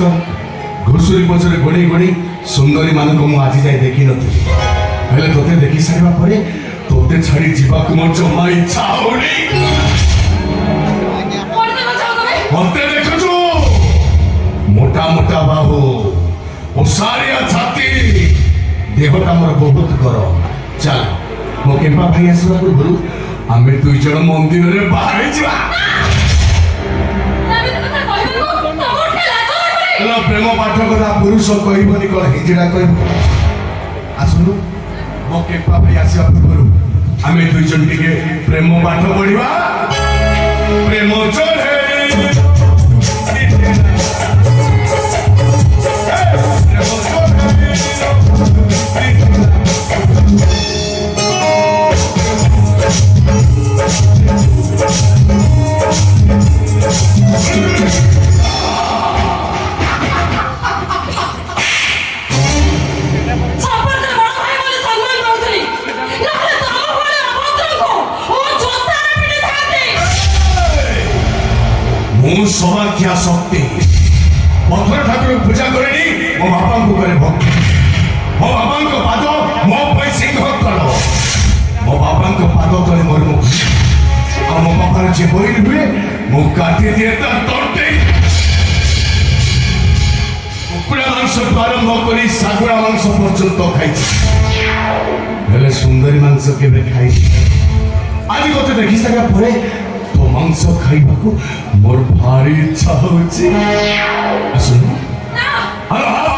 कर घुषुरी पछरे गणी गणी सुंदरी मान को आज जाए देखी नी हेले तोते देखी सारा पर तोते छाड़ी जीवा मोर जमा इच्छा होनी मते देखु मोटा मोटा बाहु ओसारिया छाती देहटा मोर बहुत गरम चल मो केम्पा भाई आसवा पूर्व आमे दुई जन मंदिर रे बाहर जा प्रेम पाठ कथा पुरुष कहबनी कौन हिजड़ा कह आसनु मो केम्पा भाई आसवा पूर्व आमे दुई जन टिके प्रेम पाठ पढ़िबा प्रेम चढ़े सौभाग्य शक्ति पथर ठाकुर पूजा करे मो बापा को करे भक्ति मो बापा को पाद मो पे सिंह कर मो बापा को पाद तले मोर मुख आ मो बापा जे बहिन हुए मो काटी दिए ता तोड़ते कुकुड़ा मांस आरंभ करी सागुड़ा मांस पर्यंत खाई हेले सुंदरी मांस केबे खाई आज गोटे देखि सारा परे तो मांस खाइबा को मोर भारी इच्छा होची सुन ना